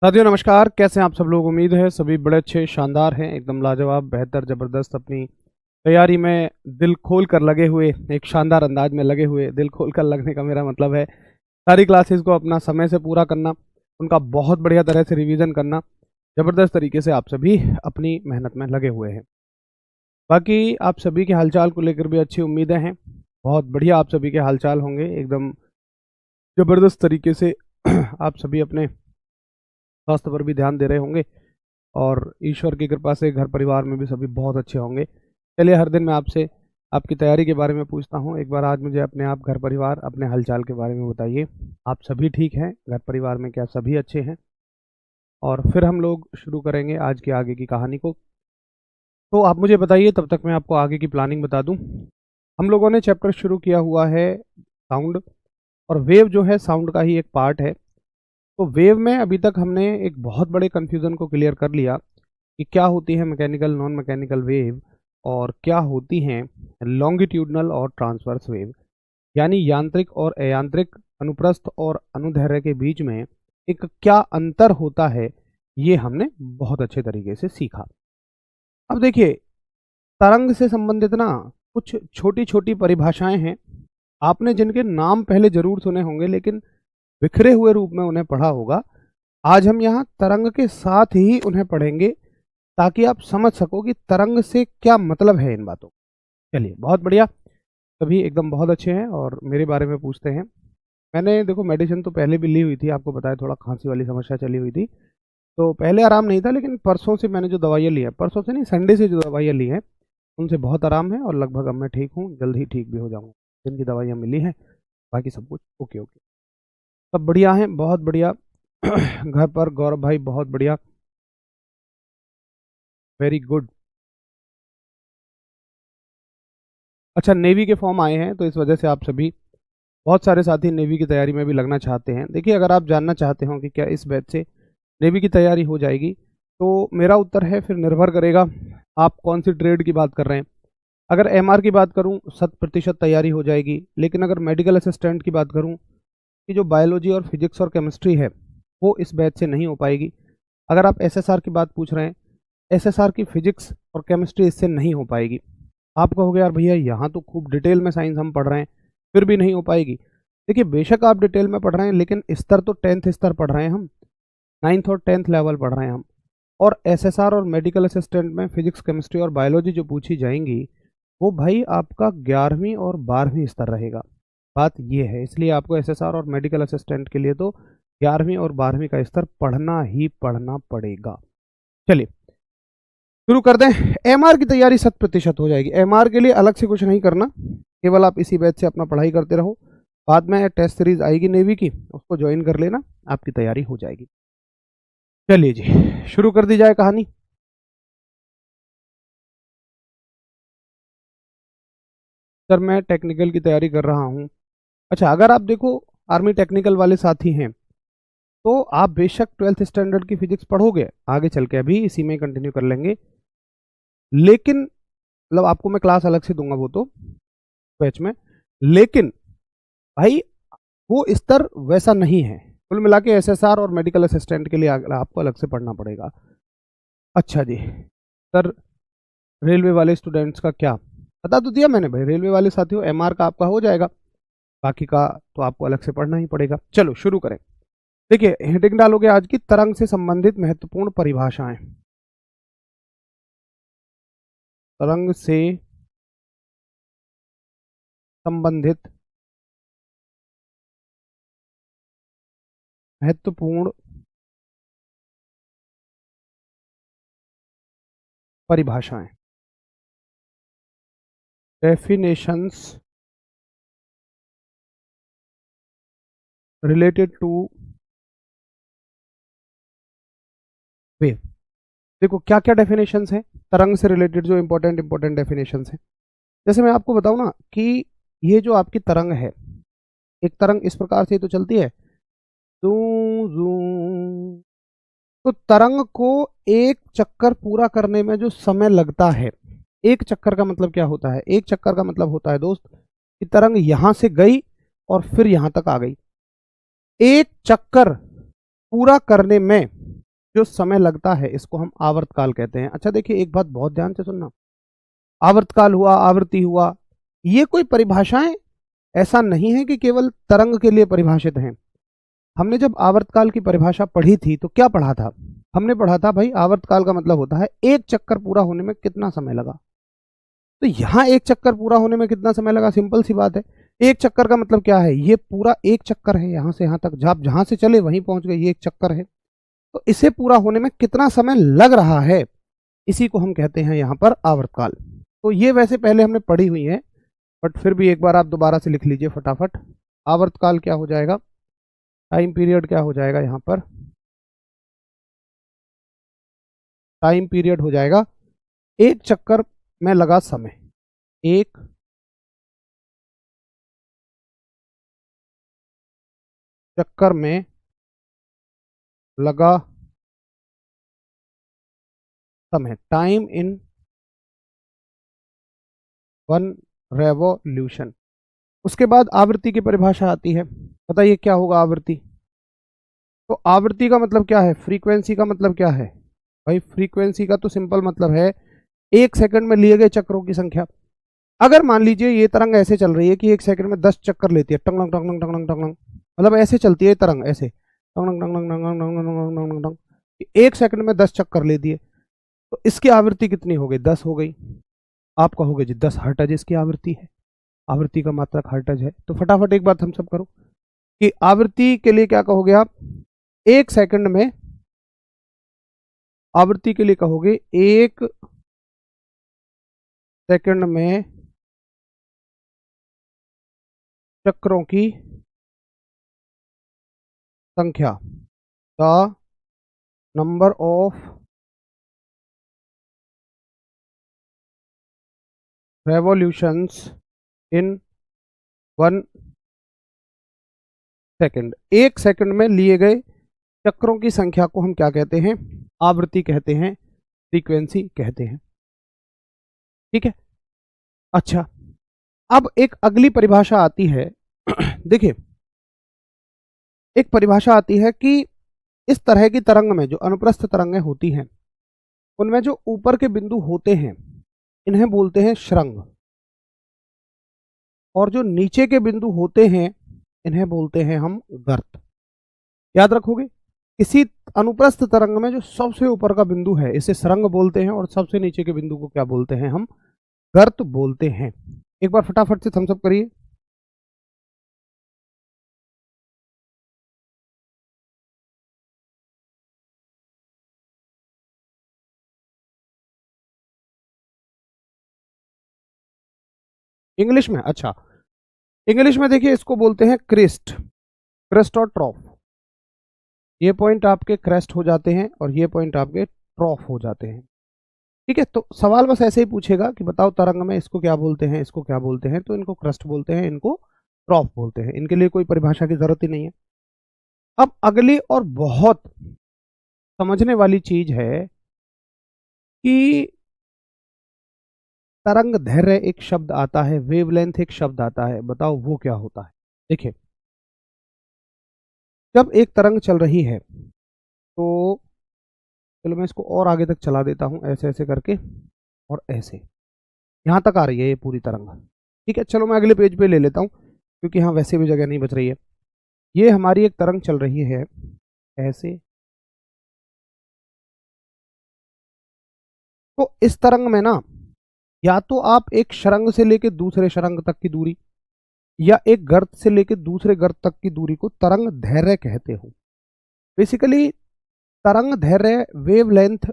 साथियों नमस्कार। कैसे हैं आप सब लोग? उम्मीद है सभी बड़े अच्छे शानदार हैं, एकदम लाजवाब बेहतर ज़बरदस्त अपनी तैयारी में दिल खोल कर लगे हुए, एक शानदार अंदाज में लगे हुए। दिल खोल कर लगने का मेरा मतलब है सारी क्लासेस को अपना समय से पूरा करना, उनका बहुत बढ़िया तरह से रिवीजन करना। ज़बरदस्त तरीके से आप सभी अपनी मेहनत में लगे हुए हैं। बाकी आप सभी के हालचाल को लेकर भी अच्छी उम्मीदें हैं। बहुत बढ़िया आप सभी के हालचाल होंगे, एकदम ज़बरदस्त तरीके से आप सभी अपने स्वास्थ्य पर भी ध्यान दे रहे होंगे और ईश्वर की कृपा से घर परिवार में भी सभी बहुत अच्छे होंगे। चलिए, हर दिन मैं आपसे आपकी तैयारी के बारे में पूछता हूँ। एक बार आज मुझे अपने आप, घर परिवार, अपने हालचाल के बारे में बताइए। आप सभी ठीक हैं? घर परिवार में क्या सभी अच्छे हैं? और फिर हम लोग शुरू करेंगे आज की आगे की कहानी को। तो आप मुझे बताइए, तब तक मैं आपको आगे की प्लानिंग बता दूं। हम लोगों ने चैप्टर शुरू किया हुआ है साउंड, और वेव जो है साउंड का ही एक पार्ट है। तो वेव में अभी तक हमने एक बहुत बड़े कन्फ्यूज़न को क्लियर कर लिया कि क्या होती है मैकेनिकल, नॉन मैकेनिकल वेव, और क्या होती हैं लॉन्गिट्यूडनल और ट्रांसवर्स वेव, यानी यांत्रिक और अयांत्रिक, अनुप्रस्थ और अनुदैर्ध्य के बीच में एक क्या अंतर होता है। ये हमने बहुत अच्छे तरीके से सीखा। अब देखिए, तरंग से संबंधित ना कुछ छोटी छोटी परिभाषाएं हैं, आपने जिनके नाम पहले जरूर सुने होंगे लेकिन बिखरे हुए रूप में उन्हें पढ़ा होगा। आज हम यहाँ तरंग के साथ ही उन्हें पढ़ेंगे ताकि आप समझ सको कि तरंग से क्या मतलब है इन बातों। चलिए, बहुत बढ़िया। सभी एकदम बहुत अच्छे हैं और मेरे बारे में पूछते हैं। मैंने देखो मेडिसिन तो पहले भी ली हुई थी, आपको बताया थोड़ा खांसी वाली समस्या चली हुई थी, तो पहले आराम नहीं था, लेकिन परसों से मैंने जो दवाइयाँ ली हैं, परसों से नहीं, संडे से जो दवाइयाँ ली हैं, उनसे बहुत आराम है और लगभग अब मैं ठीक हूँ, जल्द ही ठीक भी हो जाऊँगा। जिनकी दवाइयाँ मिली हैं, बाकी सब कुछ ओके ओके, सब बढ़िया है, बहुत बढ़िया। घर पर गौरव भाई बहुत बढ़िया, वेरी गुड। अच्छा, नेवी के फॉर्म आए हैं तो इस वजह से आप सभी, बहुत सारे साथी नेवी की तैयारी में भी लगना चाहते हैं। देखिए, अगर आप जानना चाहते हो कि क्या इस बैच से नेवी की तैयारी हो जाएगी, तो मेरा उत्तर है फिर निर्भर करेगा आप कौन सी ट्रेड की बात कर रहे हैं। अगर एमआर की बात करूं, 100% तैयारी हो जाएगी। लेकिन अगर मेडिकल असिस्टेंट की बात करूं, कि जो बायोलॉजी और फिजिक्स और केमिस्ट्री है, वो इस बैच से नहीं हो पाएगी। अगर आप एसएसआर की बात पूछ रहे हैं, एसएसआर की फिजिक्स और केमिस्ट्री इससे नहीं हो पाएगी। आप कहोगे यार भैया, यहाँ तो खूब डिटेल में साइंस हम पढ़ रहे हैं, फिर भी नहीं हो पाएगी। देखिए, बेशक आप डिटेल में पढ़ रहे हैं, लेकिन स्तर तो 10th स्तर पढ़ रहे हैं हम, 9th और 10th लेवल पढ़ रहे हैं हम। और एसएसआर और मेडिकल असिस्टेंट में फिजिक्स, केमिस्ट्री और बायोलॉजी जो पूछी जाएंगी, वो भाई आपका 11वीं और 12वीं स्तर रहेगा। बात ये है, इसलिए आपको एसएसआर और मेडिकल असिस्टेंट के लिए तो 11वीं और 12वीं का स्तर पढ़ना ही पढ़ना पड़ेगा। चलिए शुरू कर दें। एमआर की तैयारी 100% हो जाएगी। एमआर के लिए अलग से कुछ नहीं करना, केवल आप इसी बैच से अपना पढ़ाई करते रहो। बाद में टेस्ट सीरीज आएगी नेवी की, उसको ज्वाइन कर लेना, आपकी तैयारी हो जाएगी। चलिए जी, शुरू कर दी जाए कहानी। सर, मैं टेक्निकल की तैयारी कर रहा हूँ। अच्छा, अगर आप देखो आर्मी टेक्निकल वाले साथी हैं, तो आप बेशक 12th स्टैंडर्ड की फिजिक्स पढ़ोगे आगे चल के, अभी इसी में कंटिन्यू कर लेंगे। लेकिन मतलब आपको मैं क्लास अलग से दूंगा वो तो बैच में, लेकिन भाई वो स्तर वैसा नहीं है। कुल मिला के एसएसआर और मेडिकल असिस्टेंट के लिए आपको अलग से पढ़ना पड़ेगा। अच्छा जी सर, रेलवे वाले स्टूडेंट्स का क्या, बता तो दिया मैंने भाई। रेलवे वाले साथियों, एमआर का आपका हो जाएगा, बाकी का तो आपको अलग से पढ़ना ही पड़ेगा। चलो शुरू करें। देखिए, हेडिंग डालोगे आज की तरंग से संबंधित महत्वपूर्ण परिभाषाएं। तरंग से संबंधित महत्वपूर्ण परिभाषाएं, डेफिनेशंस रिलेटेड टू वेव। देखो क्या क्या डेफिनेशंस हैं तरंग से रिलेटेड, जो इंपॉर्टेंट इंपॉर्टेंट डेफिनेशंस हैं। जैसे मैं आपको बताऊं ना कि ये जो आपकी तरंग है, एक तरंग इस प्रकार से ही तो चलती है, जू जू। तो तरंग को एक चक्कर पूरा करने में जो समय लगता है, एक चक्कर का मतलब क्या होता है? एक चक्कर का मतलब होता है दोस्त कि तरंग यहां से गई और फिर यहां तक आ गई। एक चक्कर पूरा करने में जो समय लगता है इसको हम आवर्तकाल कहते हैं। अच्छा देखिए, एक बात बहुत ध्यान से सुनना, आवर्तकाल हुआ, आवृत्ति हुआ, ये कोई परिभाषाएं ऐसा नहीं है कि केवल तरंग के लिए परिभाषित हैं। हमने जब आवर्तकाल की परिभाषा पढ़ी थी तो क्या पढ़ा था? हमने पढ़ा था भाई, आवर्तकाल का मतलब होता है एक चक्कर पूरा होने में कितना समय लगा। तो यहां एक चक्कर पूरा होने में कितना समय लगा, सिंपल सी बात है। एक चक्कर का मतलब क्या है, ये पूरा एक चक्कर है, यहां से यहां तक आप जहां से चले वहीं पहुंच गए, ये एक चक्कर है। तो इसे पूरा होने में कितना समय लग रहा है, इसी को हम कहते हैं यहां पर आवर्तकाल। तो ये वैसे पहले हमने पढ़ी हुई है, बट फिर भी एक बार आप दोबारा से लिख लीजिए फटाफट। आवर्तकाल क्या हो जाएगा, टाइम पीरियड क्या हो जाएगा, यहां पर टाइम पीरियड हो जाएगा एक चक्कर में लगा समय, एक चक्कर में लगा समय, टाइम इन वन रेवोल्यूशन। उसके बाद आवृत्ति की परिभाषा आती है, बताइए क्या होगा आवृत्ति। तो आवृत्ति का मतलब क्या है, फ्रीक्वेंसी का मतलब क्या है भाई, फ्रीक्वेंसी का तो सिंपल मतलब है एक सेकंड में लिए गए चक्रों की संख्या। अगर मान लीजिए ये तरंग ऐसे चल रही है कि एक सेकंड में 10 चक्कर लेती है, टंग टंग टंग टंग टंग टंग, मतलब ऐसे चलती है तरंग, ऐसे टंग टंग टंग टंग टंग टंग टंग टंग, एक सेकंड में 10 चक्कर ले दिए, तो इसकी आवृत्ति कितनी हो गई, 10 हो गई। आप कहोगे जी 10 हर्ट्ज इसकी आवृत्ति है, आवृत्ति का मात्रक हर्ट्ज है। तो फटाफट एक बात हम सब करो कि आवृत्ति के लिए क्या कहोगे आप, एक सेकंड में, आवृत्ति के लिए कहोगे एक सेकंड में चक्रों की संख्या, the number of revolutions in one second. एक सेकंड में लिए गए चक्रों की संख्या को हम क्या कहते हैं, आवृत्ति कहते हैं, फ्रीक्वेंसी कहते हैं। ठीक है, अच्छा अब एक अगली परिभाषा आती है देखिए, एक परिभाषा आती है कि इस तरह की तरंग में जो अनुप्रस्थ तरंगें होती हैं उनमें जो ऊपर के बिंदु होते हैं इन्हें बोलते हैं शृंग, और जो नीचे के बिंदु होते हैं इन्हें बोलते हैं हम गर्त। याद रखोगे, किसी अनुप्रस्थ तरंग में जो सबसे ऊपर का बिंदु है इसे शृंग बोलते हैं, और सबसे नीचे के बिंदु को क्या बोलते हैं, हम गर्त बोलते हैं। एक बार फटाफट से थम्स अप करिए। इंग्लिश में, अच्छा इंग्लिश में देखिए इसको बोलते हैं क्रेस्ट, क्रेस्ट और ट्रॉफ। ये पॉइंट आपके क्रेस्ट हो जाते हैं और ये पॉइंट आपके ट्रॉफ हो जाते हैं। ठीक है, तो सवाल बस ऐसे ही पूछेगा कि बताओ तरंग में इसको क्या बोलते हैं, इसको क्या बोलते हैं, तो इनको क्रस्ट बोलते हैं, इनको ट्रॉफ बोलते हैं, इनके लिए कोई परिभाषा की जरूरत ही नहीं है। अब अगली और बहुत समझने वाली चीज है कि तरंग दैर्घ्य एक शब्द आता है, वेवलेंथ एक शब्द आता है, बताओ वो क्या होता है। देखिए, जब एक तरंग चल रही है तो चलो मैं इसको और आगे तक चला देता हूं, ऐसे ऐसे करके और ऐसे, यहां तक आ रही है ये पूरी तरंग। ठीक है, चलो मैं अगले पेज पे ले लेता हूं क्योंकि यहाँ वैसे भी जगह नहीं बच रही है। ये हमारी एक तरंग चल रही है ऐसे, तो इस तरंग में ना या तो आप एक शरंग से लेकर दूसरे शरंग तक की दूरी या एक गर्त से लेकर दूसरे गर्त तक की दूरी को तरंग दैर्घ्य कहते हो। बेसिकली तरंग दैर्घ्य, वेवलेंथ,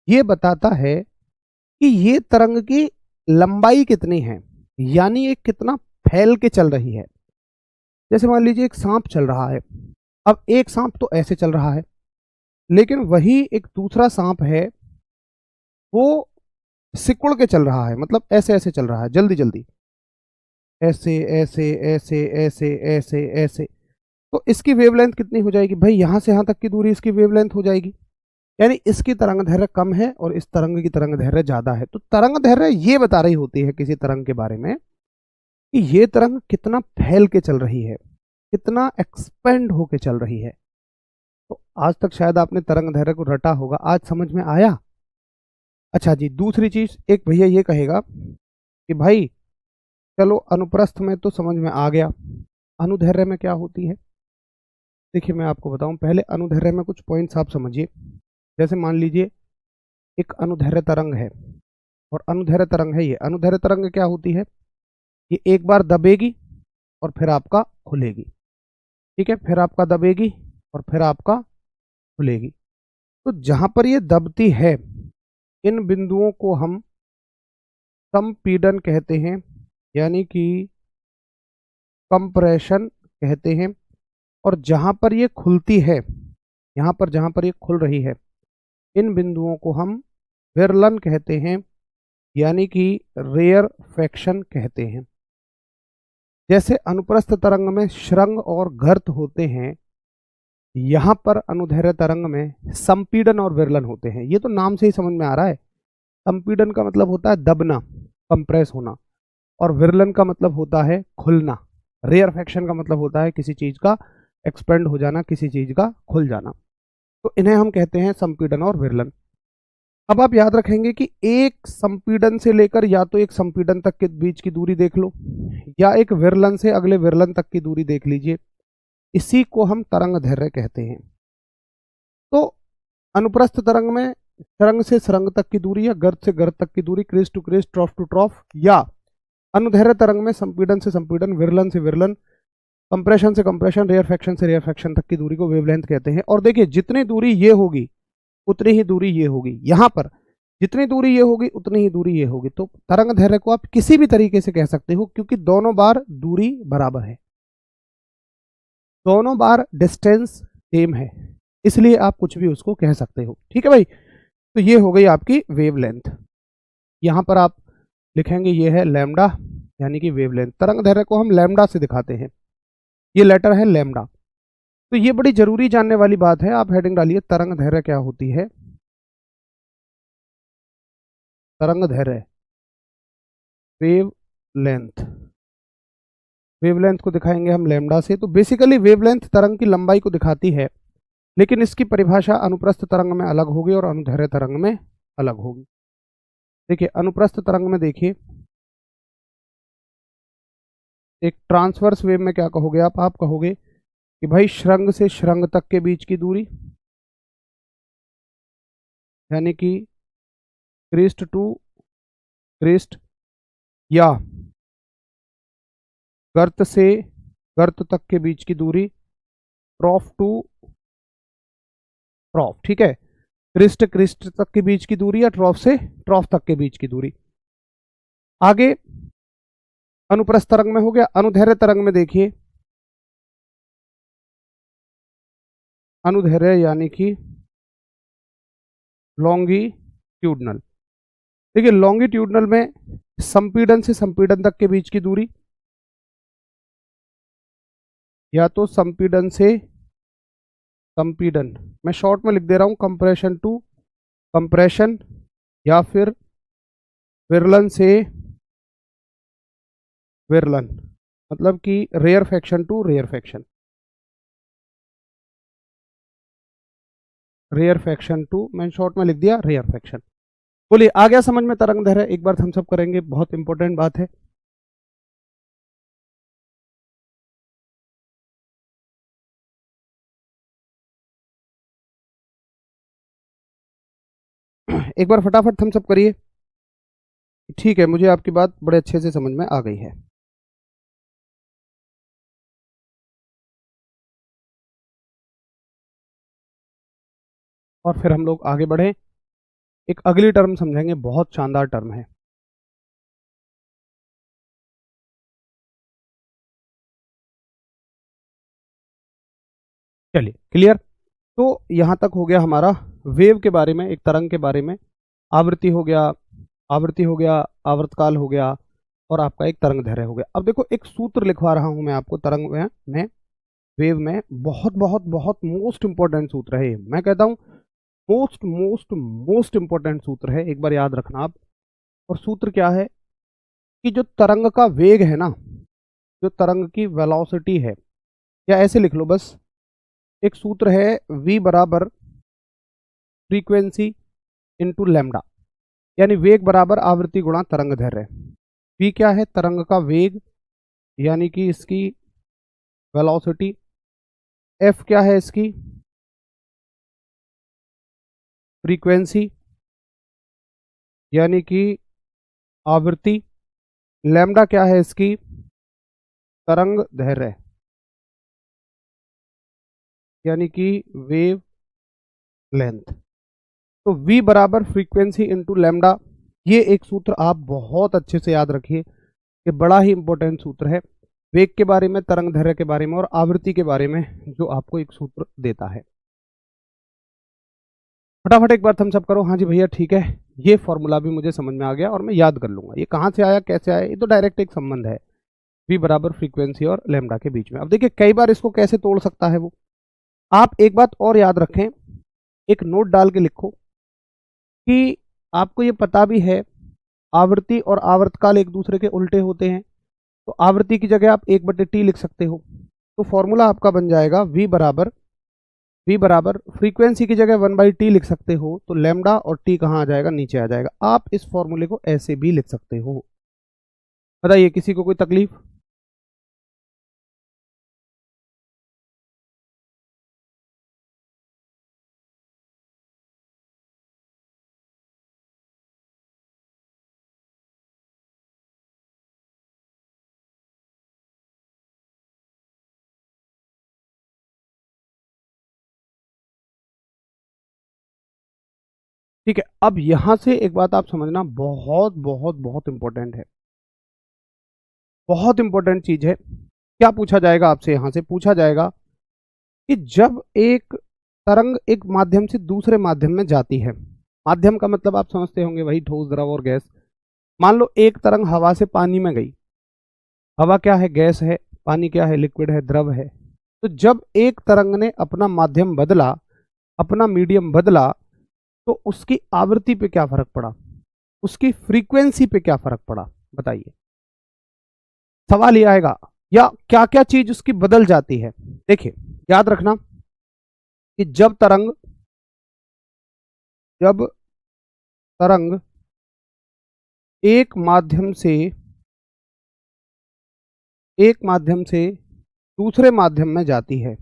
ये बताता है कि ये तरंग की लंबाई कितनी है, यानी ये कितना फैल के चल रही है। जैसे मान लीजिए एक सांप चल रहा है, अब एक सांप तो ऐसे चल रहा है, लेकिन वही एक दूसरा सांप है वो सिकुड़ के चल रहा है, मतलब ऐसे ऐसे चल रहा है, जल्दी जल्दी, ऐसे ऐसे ऐसे ऐसे ऐसे ऐसे। तो इसकी वेवलेंथ कितनी हो जाएगी भाई, यहां से यहां तक की दूरी इसकी वेवलेंथ हो जाएगी, यानी इसकी तरंग दैर्घ्य कम है और इस तरंग की तरंग दैर्घ्य ज्यादा है। तो तरंग दैर्घ्य ये बता रही होती है किसी तरंग के बारे में कि ये तरंग कितना फैल के चल रही है, कितना एक्सपेंड होके चल रही है। तो आज तक शायद आपने तरंग दैर्घ्य को रटा होगा, आज समझ में आया? अच्छा जी, दूसरी चीज, एक भैया ये कहेगा कि भाई चलो अनुप्रस्थ में तो समझ में आ गया, अनुदैर्घ्य में क्या होती है? देखिए मैं आपको बताऊं, पहले अनुदैर्घ्य में कुछ पॉइंट्स आप समझिए। जैसे मान लीजिए एक अनुदैर्घ्य तरंग है और अनुदैर्घ्य तरंग है, ये अनुदैर्घ्य तरंग क्या होती है? ये एक बार दबेगी और फिर आपका खुलेगी, ठीक है, फिर आपका दबेगी और फिर आपका खुलेगी। तो जहां पर ये दबती है इन बिंदुओं को हम संपीड़न कहते हैं, यानी कि कंप्रेशन कहते हैं। और जहां पर ये खुलती है, यहां पर जहां पर ये खुल रही है, इन बिंदुओं को हम विरलन कहते हैं, यानी कि रेयरफैक्शन कहते हैं। जैसे अनुप्रस्थ तरंग में श्रृंग और गर्त होते हैं, यहां पर अनुदैर्घ्य तरंग में संपीड़न और विरलन होते हैं। ये तो नाम से ही समझ में आ रहा है, संपीड़न का मतलब होता है दबना, कंप्रेस होना, और विरलन का मतलब होता है खुलना, रेयरफैक्शन का मतलब होता है किसी चीज का एक्सपेंड हो जाना, किसी चीज का खुल जाना। तो इन्हें हम कहते हैं संपीड़न और विरलन। अब आप याद रखेंगे कि एक संपीड़न से लेकर या तो एक संपीड़न तक के बीच की दूरी देख लो, या एक विरलन से अगले विरलन तक की दूरी देख लीजिए, इसी को हम तरंग दैर्घ्य कहते हैं। तो अनुप्रस्थ तरंग में श्रृंग से श्रृंग तक की दूरी या गर्त से गर्त तक की दूरी, crest to crest, trough to trough, या अनुदैर्घ्य तरंग में संपीड़न से संपीड़न, विरलन से विरलन, कंप्रेशन से कंप्रेशन, रेयरफैक्शन से रेयरफैक्शन तक की दूरी को वेवलेंथ कहते हैं। और देखिए जितनी दूरी ये होगी उतनी ही दूरी ये होगी, यहां पर जितनी दूरी ये होगी उतनी ही दूरी ये होगी। तो तरंग दैर्घ्य को आप किसी भी तरीके से कह सकते हो, क्योंकि दोनों बार दूरी बराबर है, दोनों बार डिस्टेंस सेम है, इसलिए आप कुछ भी उसको कह सकते हो। ठीक है भाई, तो ये हो गई आपकी वेवलेंथ। यहां पर आप लिखेंगे ये है लैम्डा, यानी कि वेवलेंथ। तरंग दैर्घ्य को हम लैम्डा से दिखाते हैं, ये लेटर है लैम्डा। तो ये बड़ी जरूरी जानने वाली बात है, आप हेडिंग डालिए तरंग दैर्घ्य क्या होती है। तरंग दैर्घ्य, वेवलेंथ, वेवलेंथ को दिखाएंगे हम लैम्डा से। तो बेसिकली वेवलेंथ तरंग की लंबाई को दिखाती है, लेकिन इसकी परिभाषा अनुप्रस्थ तरंग में अलग होगी और अनुदैर्घ्य तरंग में अलग होगी। देखिए अनुप्रस्थ तरंग में देखिए, एक ट्रांसवर्स वेव में क्या कहोगे आप कहोगे कि भाई श्रृंग से श्रृंग तक के बीच की दूरी, यानी कि क्रिस्ट टू क्रिस्ट, या गर्त से गर्त तक के बीच की दूरी, ट्रॉफ टू ट्रॉफ, ठीक है, क्रिस्ट क्रिस्ट तक के बीच की दूरी या ट्रॉफ से ट्रॉफ तक के बीच की दूरी। आगे अनुप्रस्थ तरंग में हो गया। अनुदैर्घ्य तरंग में देखिए, अनुदैर्घ्य यानी कि लॉन्गिट्यूडनल। देखिए लॉन्गिट्यूडनल में संपीड़न से संपीड़न तक के बीच की दूरी, या तो संपीड़न से संपीड़न, मैं शॉर्ट में लिख दे रहा हूं कंप्रेशन टू कंप्रेशन, या फिर विरलन से विरलन, मतलब कि rarefaction to rarefaction, rarefaction to, मैंने शॉर्ट में लिख दिया रेयरफैक्शन। बोलिए आ गया समझ में तरंग दैर्घ्य? एक बार हम सब करेंगे, बहुत इंपॉर्टेंट बात है। एक बार फटाफट हम सब करिए। ठीक है, मुझे आपकी बात बड़े अच्छे से समझ में आ गई है। और फिर हम लोग आगे बढ़े, एक अगली टर्म समझेंगे, बहुत शानदार टर्म है। चलिए क्लियर। तो यहां तक हो गया हमारा वेव के बारे में, एक तरंग के बारे में। आवृत्ति हो गया, आवृत्ति हो गया, आवर्तकाल हो गया, और आपका एक तरंग दैर्घ्य हो गया। अब देखो एक सूत्र लिखवा रहा हूं मैं आपको तरंग में वेव में, बहुत बहुत बहुत मोस्ट इंपॉर्टेंट सूत्र है। मैं कहता हूं मोस्ट मोस्ट मोस्ट इंपॉर्टेंट सूत्र है, एक बार याद रखना आप। और सूत्र क्या है कि जो तरंग का वेग है ना, जो तरंग की वेलोसिटी है, या ऐसे लिख लो बस, एक सूत्र है v बराबर फ्रीक्वेंसी इंटू लैम्डा, यानी वेग बराबर आवृत्ति गुणा तरंग दैर्घ्य। v क्या है? तरंग का वेग यानी कि इसकी वेलोसिटी। f क्या है? इसकी फ्रीक्वेंसी यानी कि आवृत्ति। लैम्डा क्या है? इसकी तरंग दैर्घ्य यानी कि वेव लेंथ। तो v बराबर फ्रीक्वेंसी इंटू लैम्डा, ये एक सूत्र आप बहुत अच्छे से याद रखिए, ये बड़ा ही इंपॉर्टेंट सूत्र है वेग के बारे में, तरंग दैर्घ्य के बारे में और आवृत्ति के बारे में, जो आपको एक सूत्र देता है। फटाफट एक बार थम्स अप करो। हाँ जी भैया ठीक है, ये फॉर्मूला भी मुझे समझ में आ गया और मैं याद कर लूंगा। ये कहाँ से आया, कैसे आया? ये तो डायरेक्ट एक संबंध है v बराबर फ्रीक्वेंसी और लैम्डा के बीच में। अब देखिए कई बार इसको कैसे तोड़ सकता है वो। आप एक बात और याद रखें, एक नोट डाल के लिखो कि आपको ये पता भी है आवृत्ति और आवर्तकाल एक दूसरे के उल्टे होते हैं, तो आवृत्ति की जगह आप 1/t लिख सकते हो। तो फॉर्मूला आपका बन जाएगा v बराबर फ्रीक्वेंसी की जगह 1/t लिख सकते हो, तो लैम्डा और t कहाँ आ जाएगा? नीचे आ जाएगा। आप इस फॉर्मूले को ऐसे भी लिख सकते हो। बताइए किसी को कोई तकलीफ? ठीक है, अब यहां से एक बात आप समझना, बहुत बहुत बहुत इंपॉर्टेंट है, बहुत इंपॉर्टेंट चीज है। क्या पूछा जाएगा आपसे? यहां से पूछा जाएगा कि जब एक तरंग एक माध्यम से दूसरे माध्यम में जाती है, माध्यम का मतलब आप समझते होंगे वही ठोस, द्रव और गैस। मान लो एक तरंग हवा से पानी में गई, हवा क्या है? गैस है, पानी क्या है? लिक्विड है, द्रव है। तो जब एक तरंग ने अपना माध्यम बदला, अपना मीडियम बदला, तो उसकी आवृत्ति पे क्या फर्क पड़ा, उसकी फ्रीक्वेंसी पे क्या फर्क पड़ा? बताइए, सवाल ये आएगा। या क्या क्या चीज उसकी बदल जाती है? देखिए याद रखना कि जब तरंग एक माध्यम से दूसरे माध्यम में जाती है,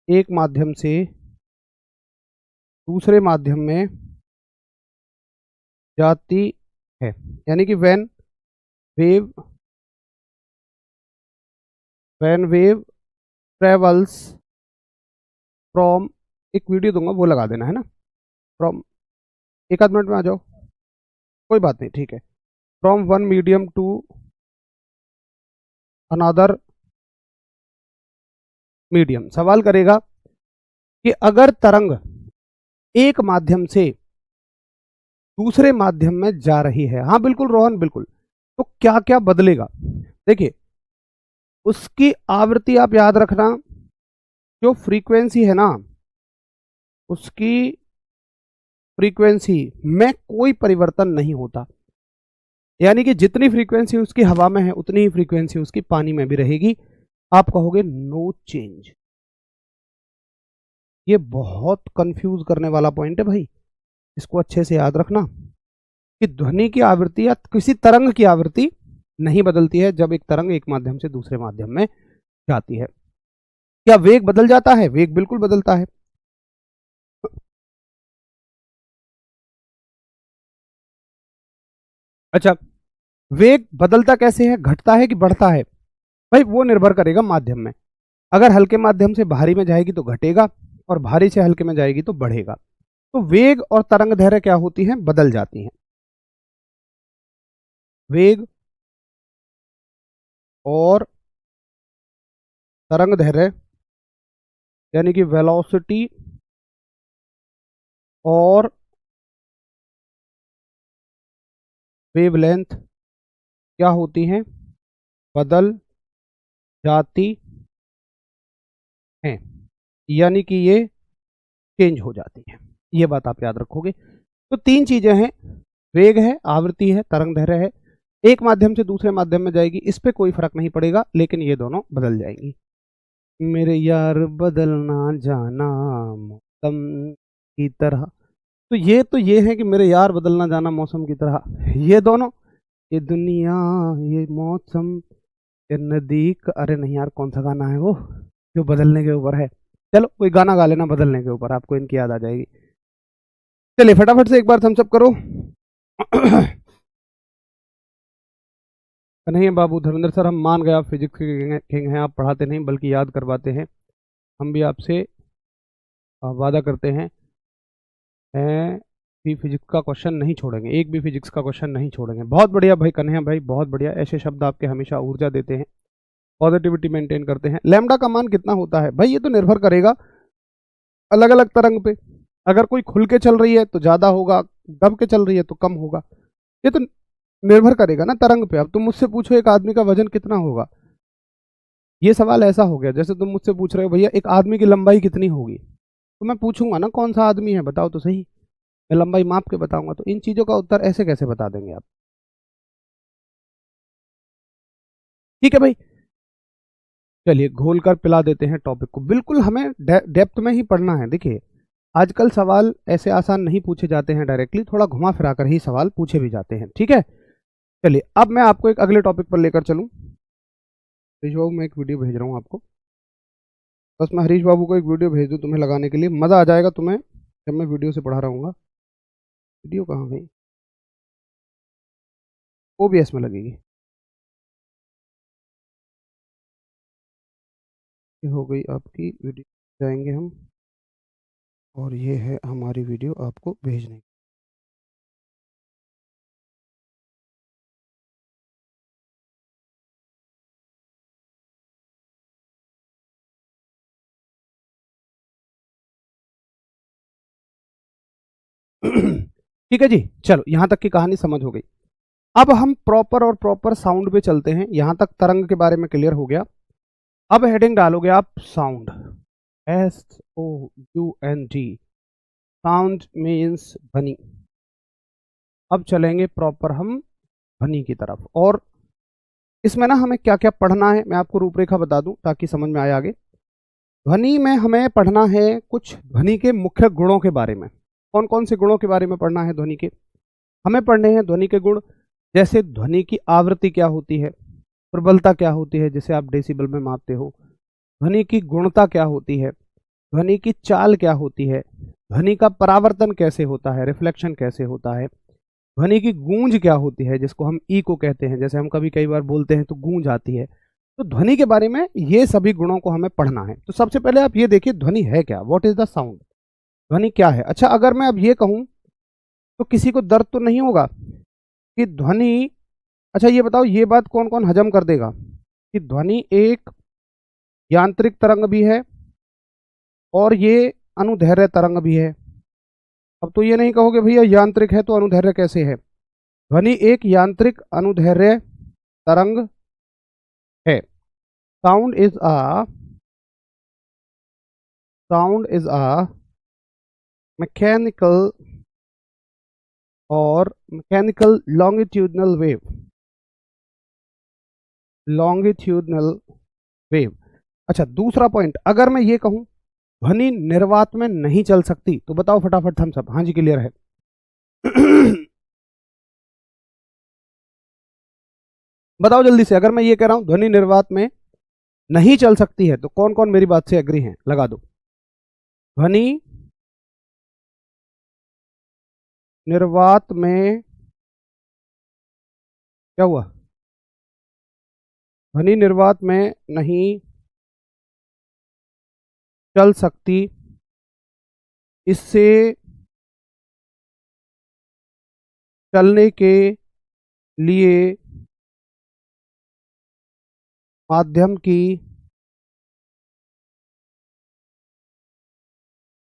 एक माध्यम से दूसरे माध्यम में जाती है, यानी कि वेव ट्रेवल्स फ्रॉम, एक वीडियो दूंगा वो लगा देना है ना, फ्रॉम, एक आध मिनट में आ जाओ, कोई बात नहीं, ठीक है। From one medium to another medium. सवाल करेगा कि अगर तरंग एक माध्यम से दूसरे माध्यम में जा रही है, हाँ बिल्कुल रोहन बिल्कुल, तो क्या क्या बदलेगा? देखिए उसकी आवृत्ति आप याद रखना, जो फ्रीक्वेंसी है ना, उसकी फ्रीक्वेंसी में कोई परिवर्तन नहीं होता, यानी कि जितनी फ्रीक्वेंसी उसकी हवा में है उतनी ही फ्रीक्वेंसी उसकी पानी में भी रहेगी। आप कहोगे नो चेंज। ये बहुत कंफ्यूज करने वाला पॉइंट है भाई, इसको अच्छे से याद रखना कि ध्वनि की आवृत्ति या किसी तरंग की आवृत्ति नहीं बदलती है जब एक तरंग एक माध्यम से दूसरे माध्यम में जाती है। क्या वेग बदल जाता है? वेग बिल्कुल बदलता है। अच्छा, वेग बदलता कैसे है, घटता है कि बढ़ता है? भाई वो निर्भर करेगा माध्यम में। अगर हल्के माध्यम से भारी में जाएगी तो घटेगा, और भारी से हल्के में जाएगी तो बढ़ेगा। तो वेग और तरंग दैर्घ्य क्या होती हैं? बदल जाती हैं। वेग और तरंग दैर्घ्य यानी कि वेलोसिटी और वेवलेंथ क्या होती हैं? बदल जाती हैं, यानी कि ये चेंज हो जाती हैं। ये बात आप याद रखोगे। तो तीन चीजें हैं, वेग है, आवृत्ति है, तरंग दैर्घ्य है। एक माध्यम से दूसरे माध्यम में जाएगी, इस पे कोई फर्क नहीं पड़ेगा, लेकिन ये दोनों बदल जाएंगी। मेरे यार बदलना जाना मौसम की तरह, तो ये है कि मेरे यार बदलना जाना मौसम की तरह, ये दोनों, ये दुनिया, ये मौसम, ये नदी का, अरे नहीं यार कौन सा गाना है वो जो बदलने के ऊपर है, चलो कोई गाना गा लेना बदलने के ऊपर, आपको इनकी याद आ जाएगी। चलिए फटाफट से एक बार थम्स अप करो। नहीं बाबू धर्मेंद्र सर, हम मान गए आप फिजिक्स के किंग हैं, आप पढ़ाते नहीं बल्कि याद करवाते हैं, हम भी आपसे वादा करते हैं कि फिजिक्स का क्वेश्चन नहीं छोड़ेंगे, एक भी फिजिक्स का क्वेश्चन नहीं छोड़ेंगे। बहुत बढ़िया भाई कन्हैया भाई, बहुत बढ़िया, ऐसे शब्द आपके हमेशा ऊर्जा देते हैं, पॉजिटिविटी मेंटेन करते हैं। लैम्डा का मान कितना होता है भाई, ये तो निर्भर करेगा अलग अलग तरंग पे, अगर कोई खुल के चल रही है तो ज़्यादा होगा, दब के चल रही है तो कम होगा, ये तो निर्भर करेगा ना तरंग पे। अब तुम मुझसे पूछो एक आदमी का वजन कितना होगा, ये सवाल ऐसा हो गया जैसे तुम मुझसे पूछ रहे हो भैया एक आदमी की लंबाई कितनी होगी, तो मैं पूछूंगा ना कौन सा आदमी है बताओ तो सही, मैं लंबाई माप के बताऊंगा, तो इन चीज़ों का उत्तर ऐसे कैसे बता देंगे आप। ठीक है भाई, चलिए घोल कर पिला देते हैं टॉपिक को, बिल्कुल हमें डेप्थ में ही पढ़ना है। देखिए आजकल सवाल ऐसे आसान नहीं पूछे जाते हैं डायरेक्टली, थोड़ा घुमा फिरा कर ही सवाल पूछे भी जाते हैं, ठीक है। चलिए अब मैं आपको एक अगले टॉपिक पर लेकर चलूँ। हरीश बाबू मैं एक वीडियो भेज रहा हूँ आपको, बस मैं हरीश बाबू को एक वीडियो भेज दूँ तुम्हें लगाने के लिए, मज़ा आ जाएगा तुम्हें जब मैं वीडियो से पढ़ा रहूँगा। वीडियो कहाँ गई, OBS में लगेगी, ये हो गई आपकी वीडियो, जाएंगे हम, और ये है हमारी वीडियो आपको भेजने। ठीक है जी, चलो यहाँ तक की कहानी समझ हो गई। अब हम प्रॉपर साउंड पे चलते हैं, यहाँ तक तरंग के बारे में क्लियर हो गया। अब हेडिंग डालोगे आप साउंड, SOUND, साउंड मीन्स ध्वनि। अब चलेंगे प्रॉपर हम ध्वनि की तरफ, और इसमें ना हमें क्या क्या पढ़ना है मैं आपको रूपरेखा बता दूं ताकि समझ में आए आगे। ध्वनि में हमें पढ़ना है कुछ ध्वनि के मुख्य गुणों के बारे में। कौन कौन से गुणों के बारे में पढ़ना है ध्वनि के, हमें पढ़ने हैं ध्वनि के गुण, जैसे ध्वनि की आवृत्ति क्या होती है, प्रबलता क्या होती है जिसे आप डेसिबल में मापते हो, ध्वनि की गुणता क्या होती है, ध्वनि की चाल क्या होती है, ध्वनि का परावर्तन कैसे होता है, रिफ्लेक्शन कैसे होता है, ध्वनि की गूंज क्या होती है जिसको हम को कहते हैं, जैसे हम कभी कई बार बोलते हैं तो गूंज आती है। तो ध्वनि के बारे में ये सभी गुणों को हमें पढ़ना है। तो सबसे पहले आप ये देखिए ध्वनि है क्या, व्हाट इज द साउंड, ध्वनि क्या है। अच्छा अगर मैं अब ये कहूं तो किसी को दर्द तो नहीं होगा कि ध्वनि, अच्छा ये बताओ ये बात कौन कौन हजम कर देगा कि ध्वनि एक यांत्रिक तरंग भी है और ये अनुदैर्ध्य तरंग भी है। अब तो ये नहीं कहोगे भैया यांत्रिक है तो अनुदैर्ध्य कैसे है, ध्वनि एक यांत्रिक अनुदैर्ध्य तरंग है। साउंड इज अ मैकेनिकल और मैकेनिकल लॉन्गिट्यूडनल वेव। अच्छा दूसरा पॉइंट, अगर मैं ये कहूं ध्वनि निर्वात में नहीं चल सकती तो बताओ फटाफट हम सब, हाँ जी क्लियर है। बताओ जल्दी से, अगर मैं ये कह रहा हूं ध्वनि निर्वात में नहीं चल सकती है तो कौन कौन मेरी बात से एग्री है, लगा दो। ध्वनि निर्वात में क्या हुआ, ध्वनि निर्वात में नहीं चल सकती, इससे चलने के लिए माध्यम की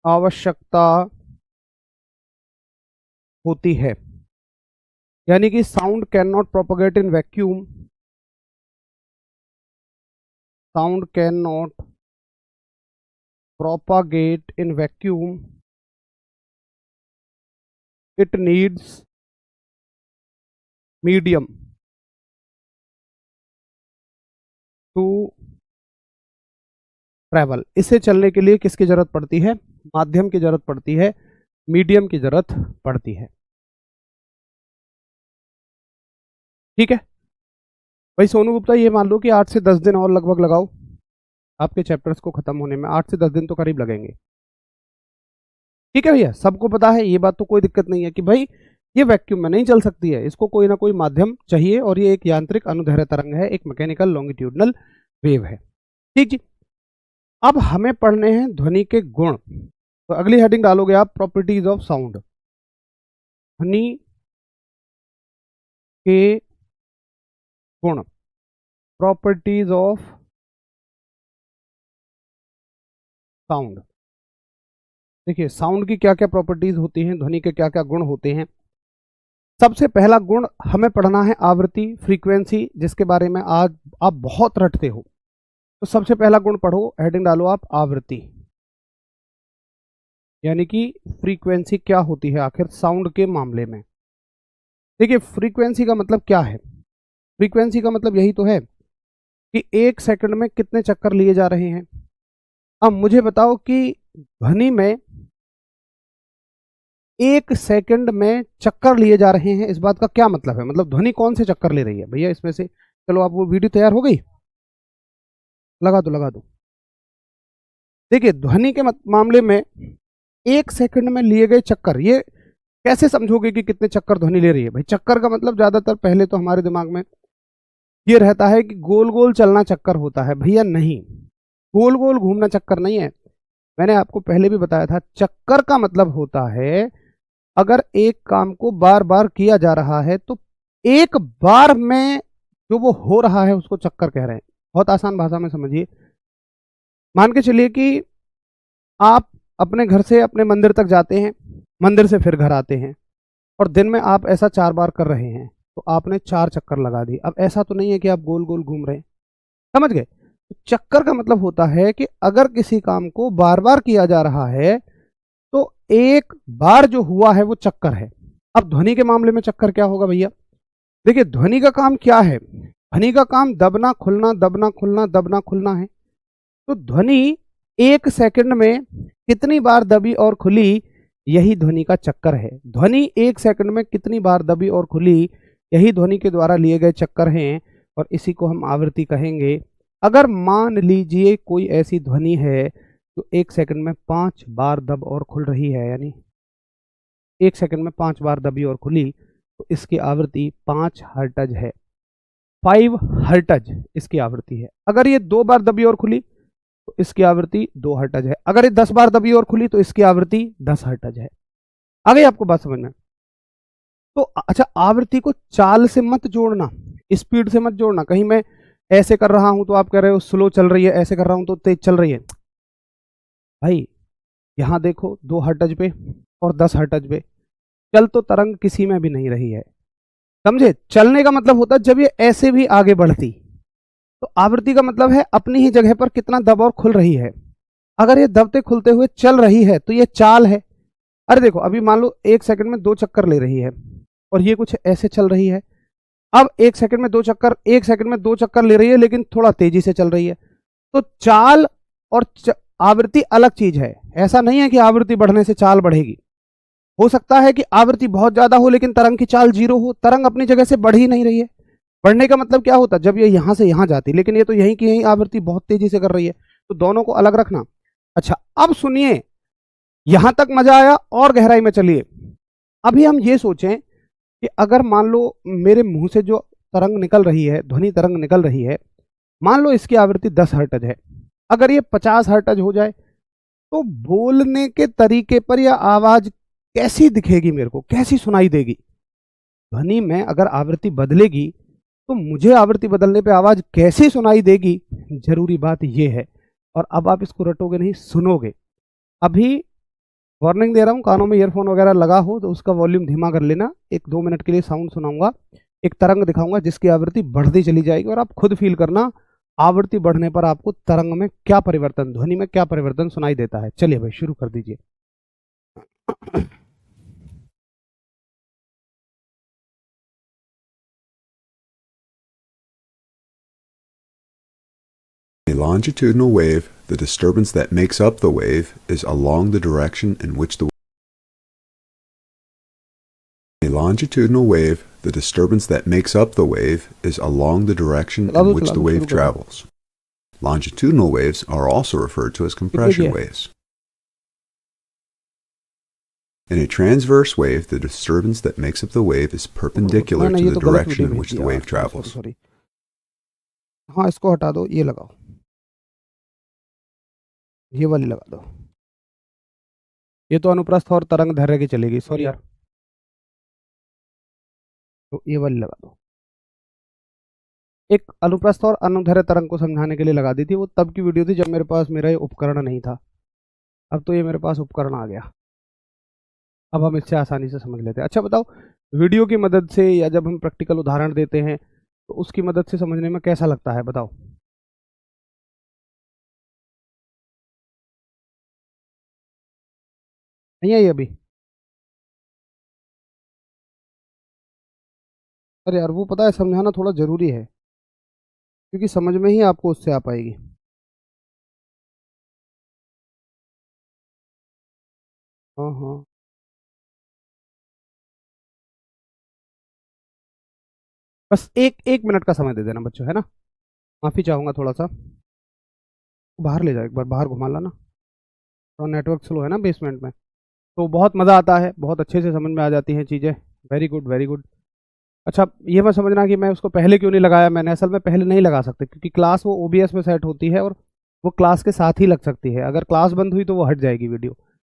आवश्यकता होती है। यानी कि sound can not propagate in vacuum, sound can not propagate in vacuum, it needs medium. To travel, इसे चलने के लिए किसकी जरूरत पड़ती है? माध्यम की जरूरत पड़ती है, मीडियम की जरूरत पड़ती है। ठीक है भाई सोनू गुप्ता, ये मान लो कि 8 से 10 दिन और लगभग लगाओ आपके चैप्टर्स को खत्म होने में, 8 से 10 दिन तो करीब लगेंगे। ठीक है भैया, सबको पता है ये बात, तो कोई दिक्कत नहीं है कि भाई ये वैक्यूम में नहीं चल सकती है, इसको कोई ना कोई माध्यम चाहिए, और ये एक यांत्रिक अनुदैर्ध्य तरंग है, एक मैकेनिकल लॉन्गिट्यूडनल वेव है। ठीक जी। अब हमें पढ़ने हैं ध्वनि के गुण, तो अगली हेडिंग डालोगे आप प्रॉपर्टीज ऑफ साउंड। ध्वनि के गुण, प्रॉपर्टीज ऑफ साउंड। देखिए साउंड की क्या क्या प्रॉपर्टीज होती हैं, ध्वनि के क्या क्या गुण होते हैं। सबसे पहला गुण हमें पढ़ना है आवृत्ति, फ्रीक्वेंसी, जिसके बारे में आज आप बहुत रटते हो। तो सबसे पहला गुण पढ़ो, हेडिंग डालो आप आवृत्ति, यानी कि फ्रीक्वेंसी क्या होती है आखिर साउंड के मामले में। देखिए फ्रीक्वेंसी का मतलब क्या है? फ्रीक्वेंसी का मतलब यही तो है कि 1 सेकंड में कितने चक्कर लिए जा रहे हैं। अब मुझे बताओ कि ध्वनि में 1 सेकंड में चक्कर लिए जा रहे हैं, इस बात का क्या मतलब है? मतलब ध्वनि कौन से चक्कर ले रही है भैया इसमें से? चलो आप, वो वीडियो तैयार हो गई, लगा दो लगा दो। देखिए ध्वनि के मामले में 1 सेकंड में लिए गए चक्कर, ये कैसे समझोगे कि कितने चक्कर ध्वनि ले रही है? भाई चक्कर का मतलब ज्यादातर पहले तो हमारे दिमाग में ये रहता है कि गोल गोल चलना चक्कर होता है। भैया नहीं, गोल गोल घूमना चक्कर नहीं है। मैंने आपको पहले भी बताया था, चक्कर का मतलब होता है अगर एक काम को बार बार किया जा रहा है तो एक बार में जो वो हो रहा है उसको चक्कर कह रहे हैं। बहुत आसान भाषा में समझिए, मान के चलिए कि आप अपने घर से अपने मंदिर तक जाते हैं, मंदिर से फिर घर आते हैं, और दिन में आप ऐसा 4 बार कर रहे हैं, तो आपने 4 चक्कर लगा दी। अब ऐसा तो नहीं है कि आप गोल गोल घूम रहे हैं, समझ गए? तो चक्कर का मतलब होता है कि अगर किसी काम को बार बार किया जा रहा है तो एक बार जो हुआ है वो चक्कर है। अब ध्वनि के मामले में चक्कर क्या होगा भैया? देखिए ध्वनि का काम क्या है? ध्वनि का काम दबना खुलना, दबना खुलना, दबना खुलना है। तो ध्वनि 1 सेकंड में कितनी बार दबी और खुली, यही ध्वनि का चक्कर है। ध्वनि 1 सेकंड में कितनी बार दबी और खुली, यही ध्वनि के द्वारा लिए गए चक्कर हैं, और इसी को हम आवृत्ति कहेंगे। अगर मान लीजिए कोई ऐसी ध्वनि है तो 1 सेकंड में 5 बार दब और खुल रही है, यानी 1 सेकंड में 5 बार दबी और खुली, तो इसकी आवृत्ति 5 हर्ट्ज है। 5 हर्ट्ज इसकी आवृत्ति है। अगर ये 2 बार दबी और खुली तो इसकी आवृत्ति 2 हर्ट्ज है। अगर ये 10 बार दबी और खुली तो इसकी आवृत्ति 10 हर्ट्ज है। आ गई आपको बात समझ में? तो अच्छा, आवृत्ति को चाल से मत जोड़ना, स्पीड से मत जोड़ना। कहीं मैं ऐसे कर रहा हूं तो आप कह रहे हो स्लो चल रही है, ऐसे कर रहा हूं तो तेज चल रही है। भाई यहां देखो 2 हर्ट्ज पे और 10 हर्ट्ज पे, चल तो तरंग किसी में भी नहीं रही है, समझे? चलने का मतलब होता है जब ये ऐसे भी आगे बढ़ती। तो आवृत्ति का मतलब है अपनी ही जगह पर कितना दब और खुल रही है। अगर ये दबते खुलते हुए चल रही है तो ये चाल है। अरे देखो अभी मान लो 1 सेकंड में 2 चक्कर ले रही है, और ये कुछ ऐसे चल रही है। अब 1 सेकंड में 2 चक्कर, 1 सेकंड में 2 चक्कर ले रही है लेकिन थोड़ा तेजी से चल रही है। तो चाल और आवृत्ति अलग चीज है। ऐसा नहीं है कि आवृत्ति बढ़ने से चाल बढ़ेगी। हो सकता है कि आवृत्ति बहुत ज्यादा हो लेकिन तरंग की चाल 0 हो, तरंग अपनी जगह से बढ़ ही नहीं रही है। बढ़ने का मतलब क्या होता है? जब ये यहां से यहां जाती, लेकिन ये तो यहीं की यहीं आवृत्ति बहुत तेजी से कर रही है। तो दोनों को अलग रखना। अच्छा अब सुनिए, यहां तक मजा आया, और गहराई में चलिए। अभी हम ये सोचें कि अगर मान लो मेरे मुंह से जो तरंग निकल रही है, ध्वनि तरंग निकल रही है, मान लो इसकी आवृत्ति 10 हर्ट्ज है, अगर ये 50 हर्ट्ज हो जाए तो बोलने के तरीके पर यह आवाज कैसी दिखेगी, मेरे को कैसी सुनाई देगी? ध्वनि में अगर आवृत्ति बदलेगी तो मुझे आवृत्ति बदलने पे आवाज कैसी सुनाई देगी, जरूरी बात ये है। और अब आप इसको रटोगे नहीं, सुनोगे। अभी वार्निंग दे रहा हूँ, कानों में ईयरफोन वगैरह लगा हो तो उसका वॉल्यूम धीमा कर लेना। 1-2 मिनट के लिए साउंड सुनाऊंगा, एक तरंग दिखाऊंगा जिसकी आवृत्ति बढ़ती चली जाएगी, और आप खुद फील करना आवृत्ति बढ़ने पर आपको तरंग में क्या परिवर्तन, ध्वनि में क्या परिवर्तन सुनाई देता है। चलिए भाई शुरू कर दीजिए। longitudinal wave, the disturbance that makes up the wave is along the direction in which the longitudinal wave, the disturbance that makes up the wave is along the direction in which the wave travels. Longitudinal waves are also referred to as compression waves. In a transverse wave, the disturbance that makes up the wave is perpendicular to the direction in which the wave travels. हाँ, इसको हटा दो, ये लगाओ, ये वाली लगा दो। ये तो अनुप्रस्थ और तरंग दैर्घ्य की चलेगी, सॉरी यार, तो ये वाली लगा दो। एक अनुप्रस्थ और अनुदैर्घ्य तरंग को समझाने के लिए लगा दी थी, वो तब की वीडियो थी जब मेरे पास मेरा ये उपकरण नहीं था। अब तो ये मेरे पास उपकरण आ गया, अब हम इससे आसानी से समझ लेते हैं। अच्छा बताओ, वीडियो की मदद से या जब हम प्रैक्टिकल उदाहरण देते हैं तो उसकी मदद से समझने में कैसा लगता है, बताओ। नहीं आई अभी? अरे यार, वो पता है समझाना थोड़ा ज़रूरी है, क्योंकि समझ में ही आपको उससे आ पाएगी। हाँ हाँ, बस एक एक मिनट का समय दे देना बच्चों, है ना। माफ़ी चाहूँगा थोड़ा सा, बाहर ले जाओ, एक बार बाहर घुमा लाना, थोड़ा नेटवर्क स्लो है ना बेसमेंट में, तो बहुत मज़ा आता है, बहुत अच्छे से समझ में आ जाती हैं चीज़ें। Very good very good. अच्छा, ये मत समझना कि मैं उसको पहले क्यों नहीं लगाया, मैंने असल में पहले नहीं लगा सकते, क्योंकि क्लास वो ओबीएस में सेट होती है और वो क्लास के साथ ही लग सकती है। अगर क्लास बंद हुई तो वो हट जाएगी वीडियो,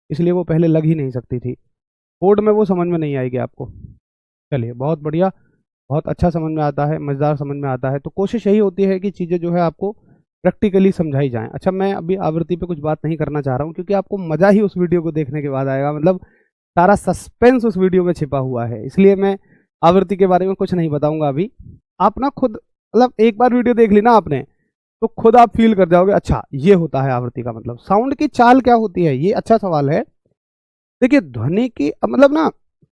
इसलिए वो पहले लग ही नहीं सकती थी। कोड में वो समझ में नहीं आएगी आपको। चलिए, बहुत बढ़िया, बहुत अच्छा समझ में आता है, मज़ेदार समझ में आता है। तो कोशिश यही होती है कि चीज़ें जो है आपको प्रैक्टिकली समझाई जाएँ। अच्छा, मैं अभी आवृत्ति पे कुछ बात नहीं करना चाह रहा हूँ, क्योंकि आपको मज़ा ही उस वीडियो को देखने के बाद आएगा, मतलब सारा सस्पेंस उस वीडियो में छिपा हुआ है, इसलिए मैं आवृत्ति के बारे में कुछ नहीं बताऊंगा अभी। आप ना खुद, मतलब एक बार वीडियो देख ली ना आपने, तो खुद आप फील कर जाओगे, अच्छा ये होता है आवृत्ति का मतलब। साउंड की चाल क्या होती है, ये अच्छा सवाल है। देखिए, ध्वनि की मतलब ना,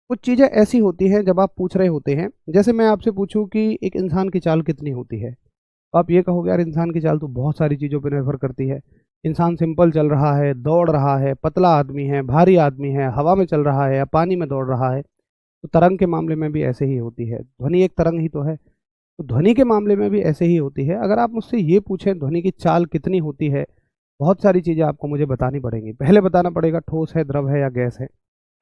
कुछ चीज़ें ऐसी होती हैं जब आप पूछ रहे होते हैं, जैसे मैं आपसे पूछूं कि एक इंसान की चाल कितनी होती है, तो आप ये कहोगे यार इंसान की चाल तो बहुत सारी चीज़ों पर निर्भर करती है। इंसान सिंपल चल रहा है, दौड़ रहा है, पतला आदमी है, भारी आदमी है, हवा में चल रहा है या पानी में दौड़ रहा है। तो तरंग के मामले में भी ऐसे ही होती है, ध्वनि एक तरंग ही तो है। तो ध्वनि के मामले में भी ऐसे ही होती है। अगर आप मुझसे ये पूछें ध्वनि की चाल कितनी होती है, बहुत सारी चीज़ें आपको मुझे बतानी पड़ेंगी। पहले बताना पड़ेगा ठोस है, द्रव है या गैस है।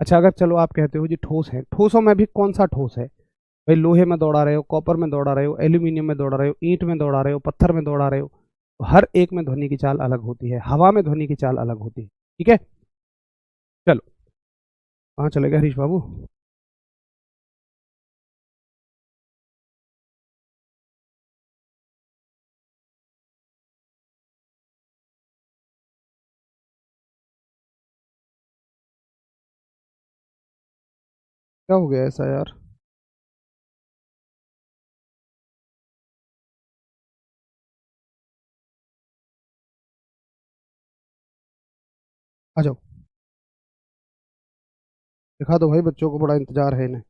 अच्छा, अगर चलो आप कहते हो जी ठोस है, ठोसों में भी कौन सा ठोस है भाई? लोहे में दौड़ा रहे हो, कॉपर में दौड़ा रहे हो, एल्यूमिनियम में दौड़ा रहे हो, ईंट में दौड़ा रहे हो, पत्थर में दौड़ा रहे हो, तो हर एक में ध्वनि की चाल अलग होती है। हवा में ध्वनि की चाल अलग होती है, ठीक है। चलो, कहाँ चले गए हरीश बाबू? क्या हो गया ऐसा यार? आ जाओ, दिखा दो भाई, बच्चों को बड़ा इंतजार है इन्हें।